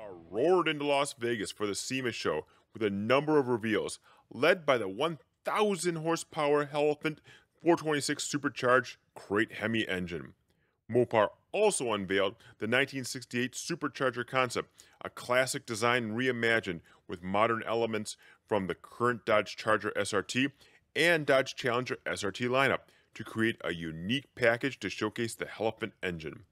Car roared into Las Vegas for the SEMA Show with a number of reveals, led by the 1,000 horsepower Hellephant 426 Supercharged Crate HEMI Engine. Mopar also unveiled the 1968 Supercharger concept, a classic design reimagined with modern elements from the current Dodge Charger SRT and Dodge Challenger SRT lineup to create a unique package to showcase the Hellephant engine.